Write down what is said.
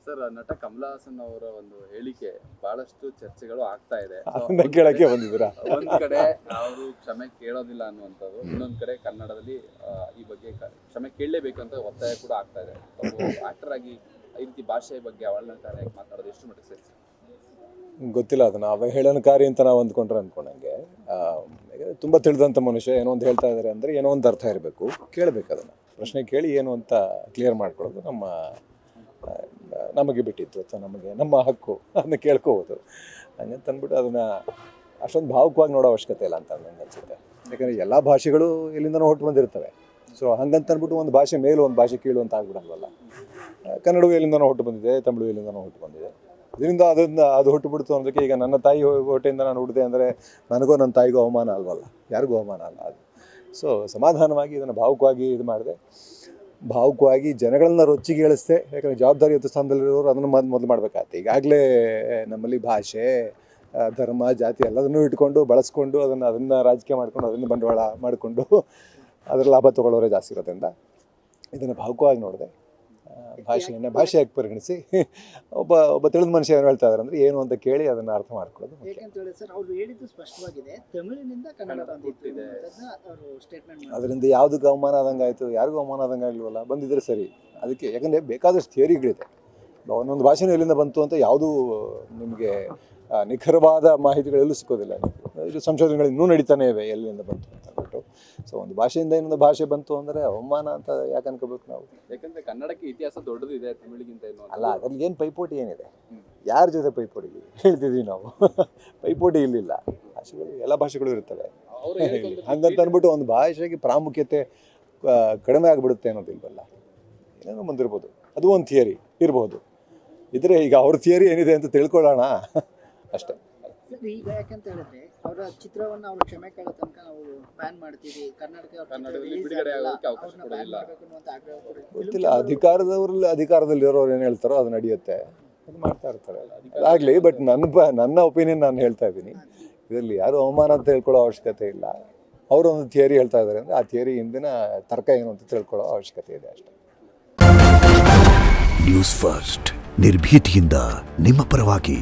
Sir, ನಟ ಕಮಲ ಹಾಸನ್ ಅವರ ಒಂದು ಹೇಳಿಕೆ ಬಹಳಷ್ಟು ಚರ್ಚೆಗಳು ಆಗ್ತಾ ಇದೆ. ಅದನ್ನ ಕೇಳಕ್ಕೆ ಬಂದಿದ್ದೀರಾ? ಒಂದ್ ಕಡೆ ಅವರು ಕ್ಷಮೆ ಕೇಳೋದಿಲ್ಲ ಅನ್ನುವಂಥದ್ದು, ಇನ್ನೊಂದ್ ಕಡೆ ಕನ್ನಡದಲ್ಲಿ ಈ ಬಗ್ಗೆ ಕ್ಷಮೆ ಕೇಳಲೇಬೇಕು ಅಂತ ಒತ್ತಾಯ ಕೂಡ ಆಗ್ತಾ ಇದೆ. ಆಕ್ಟರ್ ಆಗಿ ಈ ರೀತಿ ಭಾಷೆಯ ಬಗ್ಗೆ ಅವಹೇಳನಕಾರಿಯಾಗಿ ಮಾತಾಡೋದು ಎಷ್ಟು ಮಟ್ಟಿಗೆ ಸರಿ? ಗೊತ್ತಿಲ್ಲ, ಅದನ್ನು ಅವಹೇಳನಕಾರಿ ಅಂತ ನಾವು ಅಂದ್ಕೊಂಡಂಗೆ ತುಂಬ ತಿಳಿದಂಥ ಮನುಷ್ಯ ಏನೋ ಒಂದು ಹೇಳ್ತಾ ಇದ್ದಾರೆ ಅಂದರೆ ಏನೋ ಒಂದು ಅರ್ಥ ಇರಬೇಕು. ಕೇಳಬೇಕು, ಅದನ್ನು ಪ್ರಶ್ನೆ ಕೇಳಿ ಏನು ಅಂತ ಕ್ಲಿಯರ್ ಮಾಡ್ಕೊಳ್ಳೋದು ನಮಗೆ ಬಿಟ್ಟಿತ್ತು, ಅಥವಾ ನಮ್ಮ ಹಕ್ಕು, ಅದನ್ನ ಕೇಳ್ಕೋಬೋದು. ಹಂಗಂತ ಅಂದ್ಬಿಟ್ಟು ಅದನ್ನು ಅಷ್ಟೊಂದು ಭಾವುಕವಾಗಿ ನೋಡೋ ಅವಶ್ಯಕತೆ ಇಲ್ಲ ಅಂತ ನನಗೆ ಅನಿಸುತ್ತೆ. ಯಾಕಂದರೆ ಎಲ್ಲ ಭಾಷೆಗಳು ಎಲ್ಲಿಂದನೋ ಹೊಟ್ಟು ಬಂದಿರ್ತವೆ. ಸೊ ಹಂಗಂತ ಅಂದ್ಬಿಟ್ಟು ಒಂದು ಭಾಷೆ ಮೇಲೂ ಒಂದು ಭಾಷೆ ಕೀಳು ಅಂತ ಆಗ್ಬಿಡಲ್ವಲ್ಲ. ಕನ್ನಡವೂ ಎಲ್ಲಿಂದನೋ ಹೊಟ್ಟು ಬಂದಿದೆ, ತಮಿಳು ಎಲ್ಲಿಂದನೋ ಹೊಟ್ಟು ಬಂದಿದೆ. ಇದರಿಂದ ಅದು ಹೊಟ್ಟು ಬಿಡ್ತು ಅನ್ನೋದಕ್ಕೆ, ಈಗ ನನ್ನ ತಾಯಿ ಹೊಟ್ಟೆಯಿಂದ ನಾನು ಹುಟ್ಟಿದೆ ಅಂದರೆ ನನಗೋ ನನ್ನ ತಾಯಿಗೂ ಅವಮಾನ ಅಲ್ವಲ್ಲ, ಯಾರಿಗೂ ಅವಮಾನ ಅಲ್ಲ ಅದು. ಸೊ ಸಮಾಧಾನವಾಗಿ ಇದನ್ನು ಭಾವುಕವಾಗಿ ಇದು ಮಾಡಿದೆ, ಭಾವುಕವಾಗಿ ಜನಗಳನ್ನ ರೊಚ್ಚಿಗೆ ಏಳಿಸ್ದೆ. ಯಾಕಂದರೆ ಜವಾಬ್ದಾರಿಯುತ ಸ್ಥಾನದಲ್ಲಿರೋರು ಅದನ್ನು ಮೊದಲು ಮಾಡಬೇಕಾಗತ್ತೆ. ಈಗಾಗಲೇ ನಮ್ಮಲ್ಲಿ ಭಾಷೆ, ಧರ್ಮ, ಜಾತಿ ಎಲ್ಲದನ್ನೂ ಇಟ್ಕೊಂಡು ಬಳಸ್ಕೊಂಡು ಅದನ್ನು ರಾಜಕೀಯ ಮಾಡ್ಕೊಂಡು ಅದನ್ನು ಬಂಡವಾಳ ಮಾಡಿಕೊಂಡು ಅದರ ಲಾಭ ತೊಗೊಳ್ಳೋರೇ ಜಾಸ್ತಿ ಇರೋದ್ರಿಂದ ಇದನ್ನು ಭಾವುಕವಾಗಿ ನೋಡಿದೆ. ಭಾಷೆಯನ್ನು ಭಾಷೆಯಾಗಿ ಪರಿಗಣಿಸಿ ಒಬ್ಬ ತಿಳಿದ ಮನುಷ್ಯ ಏನು ಹೇಳ್ತಾ ಇದ್ದಾರೆ ಅಂದರೆ ಏನು ಅಂತ ಕೇಳಿ ಅದನ್ನು ಅರ್ಥ ಮಾಡ್ಕೊಳ್ಳೋದು. ಯಾಕಂತೇಳಿ ಸರ್, ಅವರು ಹೇಳಿದ್ದು ಸ್ಪಷ್ಟವಾಗಿದೆ, ತಮಿಳಿನಿಂದ ಕನ್ನಡ ಬಂದಿದೆ, ಅವರು ಸ್ಟೇಟ್ಮೆಂಟ್ ಅದರಿಂದ ಯಾವುದಕ್ಕೆ ಅವಮಾನ ಆದಂಗೆ ಆಯಿತು? ಯಾರಿಗೂ ಅವಮಾನ ಆದಂಗೆ ಆಗಲಿವಲ್ಲ, ಬಂದಿದ್ದರೆ ಸರಿ. ಅದಕ್ಕೆ ಯಾಕಂದರೆ ಬೇಕಾದಷ್ಟು ಥಿಯರಿಗಳಿದೆ. ಒಂದೊಂದು ಭಾಷೆನೂ ಎಲ್ಲಿಂದ ಬಂತು ಅಂತ ಯಾವುದೂ ನಿಮಗೆ ನಿಖರವಾದ ಮಾಹಿತಿಗಳೆಲ್ಲೂ ಸಿಕ್ಕೋದಿಲ್ಲ. ಇದು ಸಂಶೋಧನೆಗಳು ಇನ್ನೂ ನಡೀತಾನೆ ಇವೆ, ಎಲ್ಲಿಂದ ಬಂತು ಅಂತ ಅಂದ್ಬಿಟ್ಟು. ಸೊ ಒಂದು ಭಾಷೆಯಿಂದ ಇನ್ನೊಂದು ಭಾಷೆ ಬಂತು ಅಂದರೆ ಅವಮಾನ ಅಂತ ಯಾಕೆ ಅನ್ಕೋಬೇಕು ನಾವು? ಯಾಕಂದ್ರೆ ಕನ್ನಡಕ್ಕೆ ಇತಿಹಾಸ ದೊಡ್ಡದಿದೆ ತಮಿಳಿಗಿಂತ ಏನು ಅಲ್ಲ, ಅದ್ರಲ್ಲಿ ಏನು ಪೈಪೋಟಿ ಏನಿದೆ? ಯಾರ ಜೊತೆ ಪೈಪೋಟಿ ಹೇಳ್ತಿದ್ವಿ ನಾವು? ಪೈಪೋಟಿ ಇಲ್ಲಿಲ್ಲ. ಭಾಷೆಗಳು ಎಲ್ಲ ಭಾಷೆಗಳು ಇರ್ತವೆ. ಹಂಗಂತ ಅಂದ್ಬಿಟ್ಟು ಒಂದು ಭಾಷೆಗೆ ಪ್ರಾಮುಖ್ಯತೆ ಕಡಿಮೆ ಆಗಿಬಿಡುತ್ತೆ ಅನ್ನೋದಿಲ್ವಲ್ಲ. ಏನೇನೋ ಬಂದಿರ್ಬೋದು, ಅದು ಒಂದು ಥಿಯರಿ ಇರ್ಬೋದು. ಇದ್ರೆ ಈಗ ಅವ್ರ ಥಿಯರಿ ಏನಿದೆ ಅಂತ ತಿಳ್ಕೊಳ್ಳೋಣ ಅಷ್ಟೇ. ಸರ್, ಈಗ ಯಾಕಂತ ಹೇಳಿದ್ರೆ ಅವರ ಚಿತ್ರವನ್ನು ಅವರು ಕ್ಷಮೆ ಕೇಳೋ ತನಕ ನಾವು ಬ್ಯಾನ್ ಮಾಡ್ತೀವಿ, ಕನ್ನಡದಲ್ಲಿ ಬಿಡುಗಡೆ ಆಗೋಕ್ಕೆ ಅವಕಾಶ ಕೊಡೋದಿಲ್ಲ. ಗೊತ್ತಿಲ್ಲ, ಅಧಿಕಾರದಲ್ಲಿರೋರು ಏನು ಹೇಳ್ತಾರೋ ಅದು ನಡೆಯುತ್ತೆ, ಅದು ಮಾಡ್ತಾ ಇರ್ತಾರೆ, ಅದಾಗಲಿ. ಬಟ್ ನನ್ನ ಒಪಿನಿಯನ್ ನಾನು ಹೇಳ್ತಾ ಇದ್ದೀನಿ. ಇದರಲ್ಲಿ ಯಾರು ಅವಮಾನ ಅಂತ ಹೇಳ್ಕೊಳ್ಳೋ ಅವಶ್ಯಕತೆ ಇಲ್ಲ. ಅವರೊಂದು ಥಿಯರಿ ಹೇಳ್ತಾ ಇದ್ದಾರೆ ಅಂದರೆ ಆ ಥಿಯರಿ ಹಿಂದಿನ ತರ್ಕ ಏನು ಅಂತ ತಿಳ್ಕೊಳ್ಳೋ ಅವಶ್ಯಕತೆ ಇದೆ ಅಷ್ಟೇ. ನ್ಯೂಸ್ ಫಸ್ಟ್, ನಿರ್ಭೀತಿಯಿಂದ ನಿಮ್ಮ ಪರವಾಗಿ.